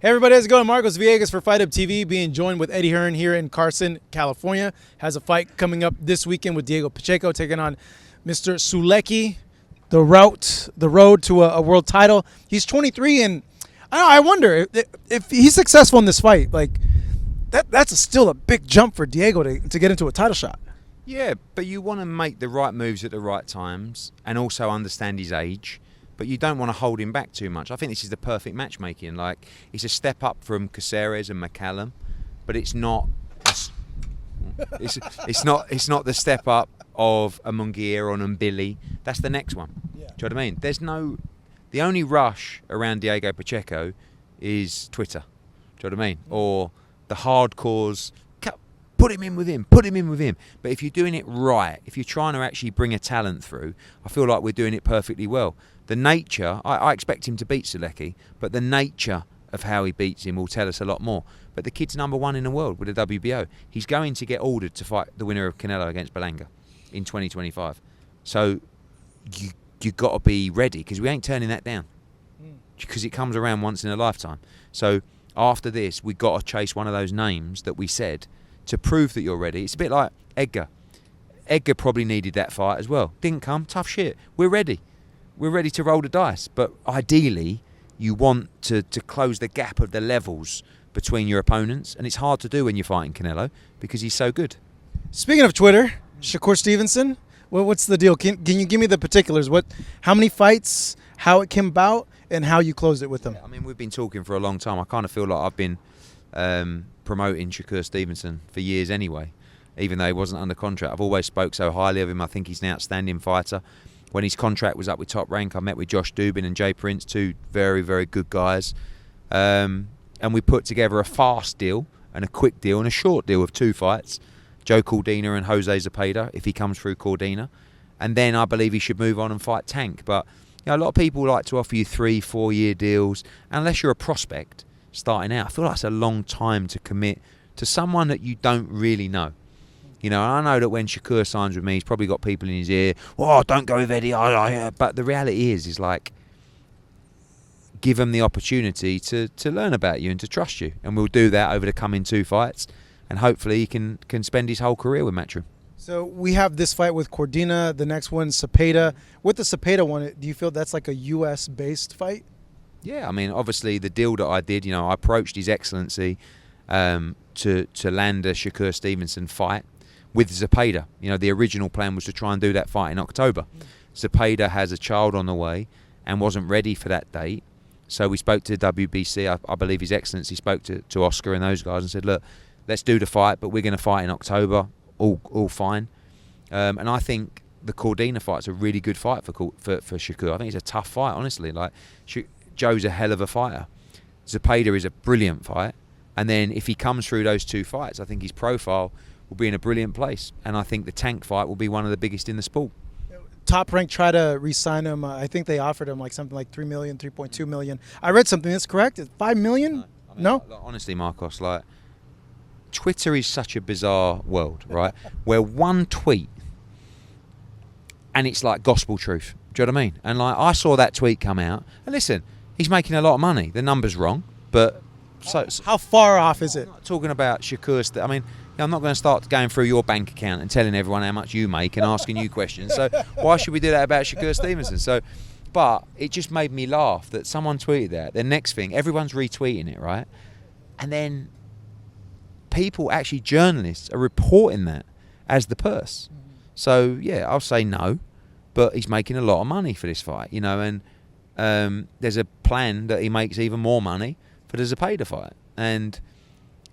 Hey everybody, how's it going? Marcos Villegas for Fight Up TV, being joined with Eddie Hearn here in Carson, California. Has a fight coming up this weekend with Diego Pacheco taking on Mr. Sulecki. The road to a world title. He's 23, and I wonder if he's successful in this fight. Like that's still a big jump for Diego to get into a title shot. Yeah, but you want to make the right moves at the right times and also understand his age. But you don't want to hold him back too much. I think this is the perfect matchmaking. Like, it's a step up from Caceres and McCallum, but it's not. It's not the step up of a Munguia or an Mbili. That's the next one. Yeah. Do you know what I mean? The only rush around Diego Pacheco is Twitter. Do you know what I mean? Or the hardcores. Put him in with him. But if you're doing it right, if you're trying to actually bring a talent through, I feel like we're doing it perfectly well. The nature, I expect him to beat Sulecki, but the nature of how he beats him will tell us a lot more. But the kid's #1 in the world with the WBO. He's going to get ordered to fight the winner of Canelo against Berlanga in 2025. So you got to be ready, because we ain't turning that down, because it comes around once in a lifetime. So after this, we got to chase one of those names that we said to prove that you're ready. It's a bit like Edgar. Edgar probably needed that fight as well. Didn't come. Tough shit. We're ready. We're ready to roll the dice. But ideally, you want to close the gap of the levels between your opponents. And it's hard to do when you're fighting Canelo because he's so good. Speaking of Twitter, Shakur Stevenson, what's the deal? Can you give me the particulars? How many fights, how it came about, and how you closed it with him? I mean, we've been talking for a long time. I kind of feel like I've been promoting Shakur Stevenson for years anyway, even though he wasn't under contract. I've always spoke so highly of him. I think he's an outstanding fighter. When his contract was up with Top Rank, I met with Josh Dubin and Jay Prince, two very, very good guys. And we put together a fast deal and a quick deal and a short deal of 2 fights. Joe Cordina and Jose Zepeda, if he comes through Cordina. And then I believe he should move on and fight Tank. But a lot of people like to offer you 3-4 year deals. And unless you're a prospect starting out, I feel like it's a long time to commit to someone that you don't really know. I know that when Shakur signs with me, he's probably got people in his ear. Oh, don't go with Eddie. But the reality is like, give him the opportunity to learn about you and to trust you. And we'll do that over the coming 2 fights. And hopefully he can spend his whole career with Matchroom. So we have this fight with Cordina. The next one, Zepeda. With the Zepeda one, do you feel that's like a U.S.-based fight? Yeah, I mean, obviously the deal that I did, I approached His Excellency to land a Shakur Stevenson fight with Zepeda. The original plan was to try and do that fight in October. Zepeda has a child on the way and wasn't ready for that date. So we spoke to WBC. I believe His Excellency spoke to Oscar and those guys and said, look, let's do the fight, but we're going to fight in October. All fine. And I think the Cordina fight's a really good fight for Shakur. I think it's a tough fight, honestly. Like, Joe's a hell of a fighter. Zepeda is a brilliant fight. And then if he comes through those 2 fights, I think his profile will be in a brilliant place. And I think the Tank fight will be one of the biggest in the sport. Top Rank tried to re-sign him. I think they offered him like something like $3 million, $3.2 million. I read something that's correct. $5 million? No? Honestly, Marcos, like, Twitter is such a bizarre world, right? Where one tweet and it's like gospel truth. Do you know what I mean? And like, I saw that tweet come out, and listen, he's making a lot of money. The number's wrong, but how far off is it? I'm not talking about Shakur. I mean, I'm not going to start going through your bank account and telling everyone how much you make and asking you questions. So why should we do that about Shakur Stevenson? But it just made me laugh that someone tweeted that. The next thing, everyone's retweeting it, right? And then people, actually journalists, are reporting that as the purse. So yeah, I'll say no, but he's making a lot of money for this fight, and there's a plan that he makes even more money for the Zepeda fight. And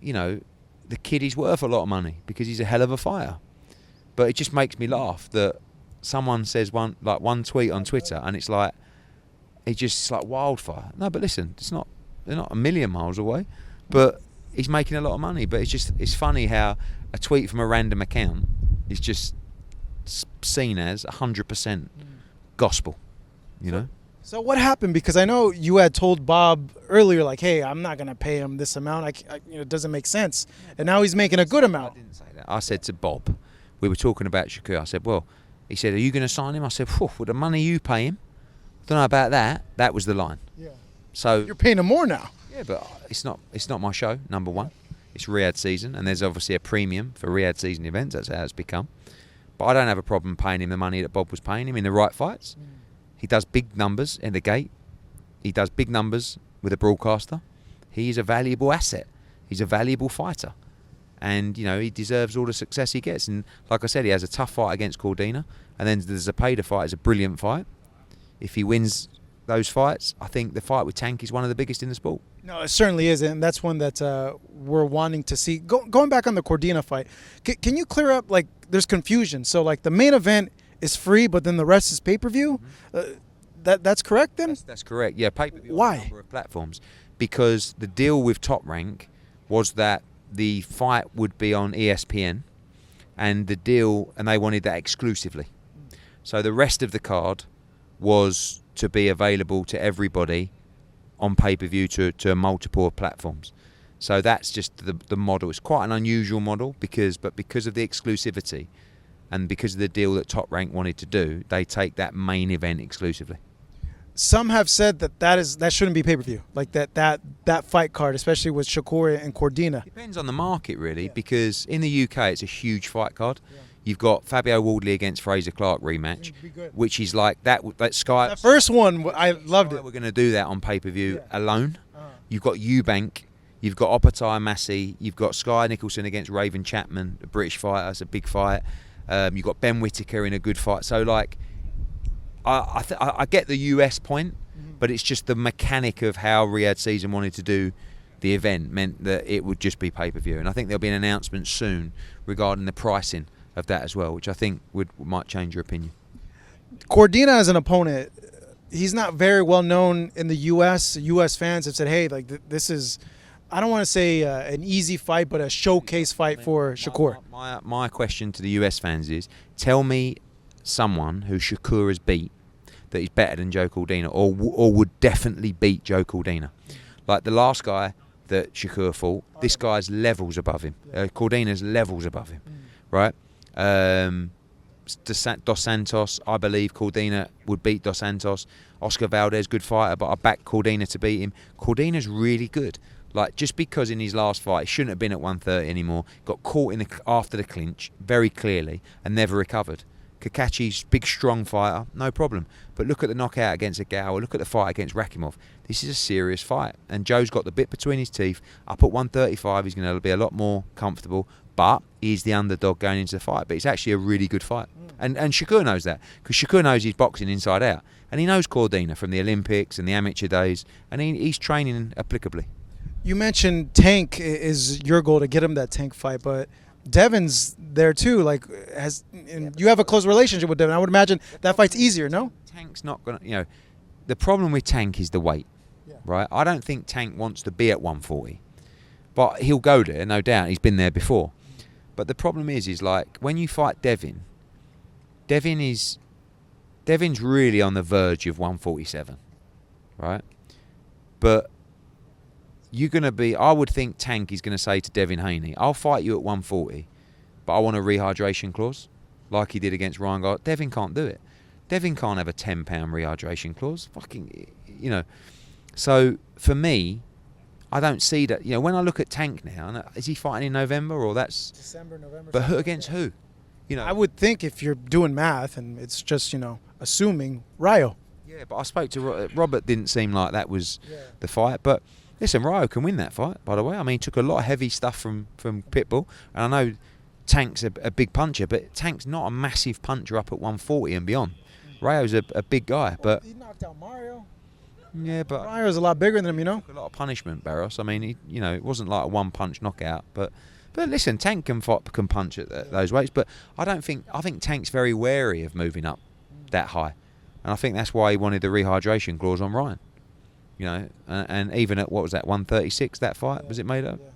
the kid is worth a lot of money because he's a hell of a fighter. But it just makes me laugh that someone says one tweet on Twitter and it's like wildfire. No, but listen, they're not a million miles away, but he's making a lot of money. But it's funny how a tweet from a random account is just seen as 100% gospel, So what happened? Because I know you had told Bob earlier, like, hey, I'm not going to pay him this amount. It doesn't make sense. And now he's making a good amount. I didn't say that. I said to Bob, we were talking about Shakur. I said, well, he said, are you going to sign him? I said, with the money you pay him, I don't know about that. That was the line. Yeah. So you're paying him more now. Yeah, but it's not my show. Number one, it's Riyadh season, and there's obviously a premium for Riyadh season events. That's how it's become. But I don't have a problem paying him the money that Bob was paying him in the right fights. He does big numbers in the gate. He does big numbers with a broadcaster. He is a valuable asset. He's a valuable fighter. And, he deserves all the success he gets. And like I said, he has a tough fight against Cordina. And then the Zepeda fight is a brilliant fight. If he wins those fights, I think the fight with Tank is one of the biggest in the sport. No, it certainly is. And that's one that we're wanting to see. Going back on the Cordina fight, can you clear up, there's confusion. So, the main event is free, but then the rest is pay-per-view? That's correct then? That's correct. Yeah, pay-per-view Why? on a number of platforms. Because the deal with Top Rank was that the fight would be on ESPN, and they wanted that exclusively. So the rest of the card was to be available to everybody on pay-per-view to multiple platforms. So that's just the model. It's quite an unusual model because of the exclusivity and because of the deal that Top Rank wanted to do, they take that main event exclusively. Some have said that shouldn't be pay-per-view, that fight card, especially with Shakur and Cordina. Depends on the market, really, because in the UK it's a huge fight card. Yeah. You've got Fabio Wardley against Fraser Clark rematch, which is like that Sky. That first one, I loved it. We're going to do that on pay-per-view alone. You've got Eubank, you've got Opatai Massey, you've got Sky Nicholson against Raven Chapman, a British fighter. It's a big fight. You've got Ben Whittaker in a good fight. So I get the US point, but it's just the mechanic of how Riyadh season wanted to do the event meant that it would just be pay-per-view. And I think there'll be an announcement soon regarding the pricing of that as well, which I think might change your opinion. Cordina as an opponent, he's not very well known in the US. US fans have said, hey, this is, I don't want to say an easy fight, but a showcase fight for Shakur. My question to the US fans is, tell me someone who Shakur has beat that is better than Joe Cordina or would definitely beat Joe Cordina. Like the last guy that Shakur fought, this guy's levels above him. Cordina's levels above him, right? Dos Santos, I believe Cordina would beat Dos Santos. Oscar Valdez, good fighter, but I back Cordina to beat him. Cordina's really good. Just because in his last fight, he shouldn't have been at 130 anymore, got caught after the clinch very clearly and never recovered. Kakachi's big, strong fighter, no problem. But look at the knockout against Agawa, look at the fight against Rakimov. This is a serious fight. And Joe's got the bit between his teeth. Up at 135, he's going to be a lot more comfortable. But he's the underdog going into the fight. But it's actually a really good fight. And Shakur knows that. Because Shakur knows he's boxing inside out. And he knows Cordina from the Olympics and the amateur days. And he's training applicably. You mentioned Tank is your goal to get him that Tank fight. But Devin's there too. You have a close relationship with Devin. I would imagine that fight's easier, no? Tank's not going to, the problem with Tank is the weight, right? I don't think Tank wants to be at 140, but he'll go there, no doubt. He's been there before. But the problem is when you fight Devin, Devin's really on the verge of 147, right? But I would think Tank is going to say to Devin Haney, I'll fight you at 140, but I want a rehydration clause, like he did against Ryan Garcia. Devin can't do it. Devin can't have a £10 rehydration clause. So for me, I don't see that. When I look at Tank now, is he fighting in November or that's December, November? But who against who? I would think if you're doing math and it's just assuming Rayo. Yeah, but I spoke to Robert. Didn't seem like that was the fight, but. Listen, Rayo can win that fight, by the way. I mean, he took a lot of heavy stuff from Pitbull. And I know Tank's a big puncher, but Tank's not a massive puncher up at 140 and beyond. Rayo's a big guy. But he knocked out Mario. Yeah, but Rayo's a lot bigger than him, A lot of punishment, Barros. I mean, it wasn't like a one-punch knockout. But listen, Tank can punch at those weights. But I think Tank's very wary of moving up that high. And I think that's why he wanted the rehydration clause on Ryan. And even at, what was that, 136, that fight, was it made up? Yeah.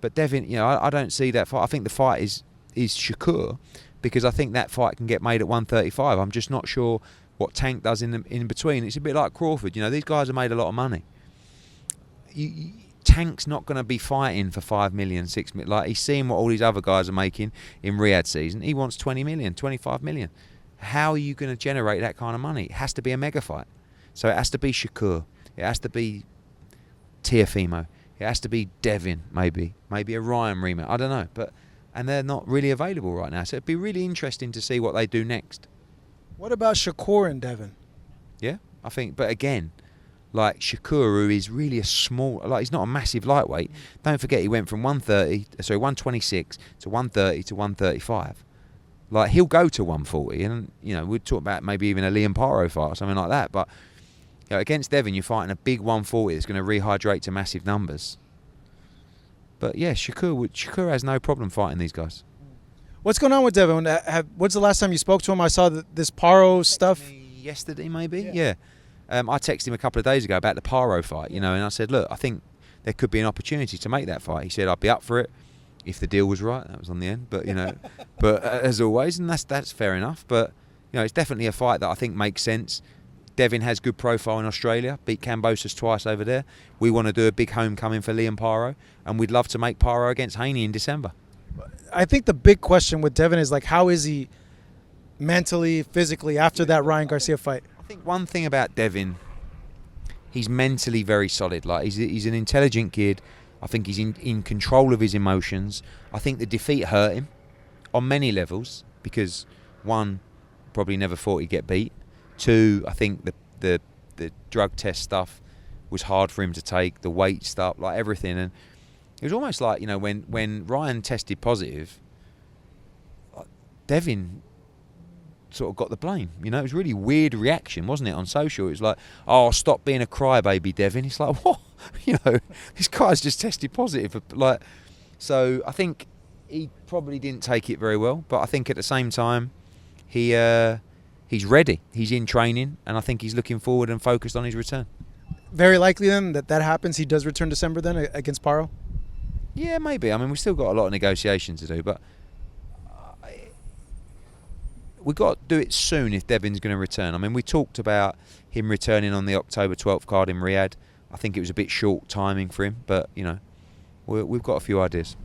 But Devin, I don't see that fight. I think the fight is Shakur, because I think that fight can get made at 135. I'm just not sure what Tank does in between. It's a bit like Crawford. These guys have made a lot of money. Tank's not going to be fighting for 5 million, 6 million. Like, he's seeing what all these other guys are making in Riyadh season. He wants 20 million, 25 million. How are you going to generate that kind of money? It has to be a mega fight. So it has to be Shakur. It has to be Teofimo. It has to be Devin, maybe a Ryan rematch. I don't know, and they're not really available right now. So it'd be really interesting to see what they do next. What about Shakur and Devin? Yeah, I think. But again, like Shakur, who is really a small, like he's not a massive lightweight. Don't forget, he went from 126 to 130 to 135. Like he'll go to 140, and we'd talk about maybe even a Liam Paro fight or something like that. But against Devin, you're fighting a big 140 that's going to rehydrate to massive numbers. But yeah, Shakur has no problem fighting these guys. What's going on with Devin? When's the last time you spoke to him? I saw this Paro stuff. Yesterday, maybe? Yeah. I texted him a couple of days ago about the Paro fight, and I said, look, I think there could be an opportunity to make that fight. He said, I'd be up for it if the deal was right. That was on the end. But, but as always, and that's fair enough. But, it's definitely a fight that I think makes sense. Devin has good profile in Australia, beat Kambosos twice over there. We want to do a big homecoming for Liam Paro, and we'd love to make Paro against Haney in December. I think the big question with Devin is, like, how is he mentally, physically after that Ryan Garcia fight? I think one thing about Devin, he's mentally very solid. Like he's an intelligent kid. I think he's in control of his emotions. I think the defeat hurt him on many levels because, one, probably never thought he'd get beat. Two, I think the drug test stuff was hard for him to take, the weight stuff, like everything. And it was almost like, when Ryan tested positive, Devin sort of got the blame. It was a really weird reaction, wasn't it, on social? It was like, oh, stop being a crybaby, Devin. It's like, what? This guy's just tested positive. So I think he probably didn't take it very well. But I think at the same time, he's ready. He's in training, and I think he's looking forward and focused on his return. Very likely then that happens. He does return December then against Paro? Yeah, maybe. I mean, we've still got a lot of negotiations to do, but we've got to do it soon if Devin's going to return. I mean, we talked about him returning on the October 12th card in Riyadh. I think it was a bit short timing for him, but, we've got a few ideas.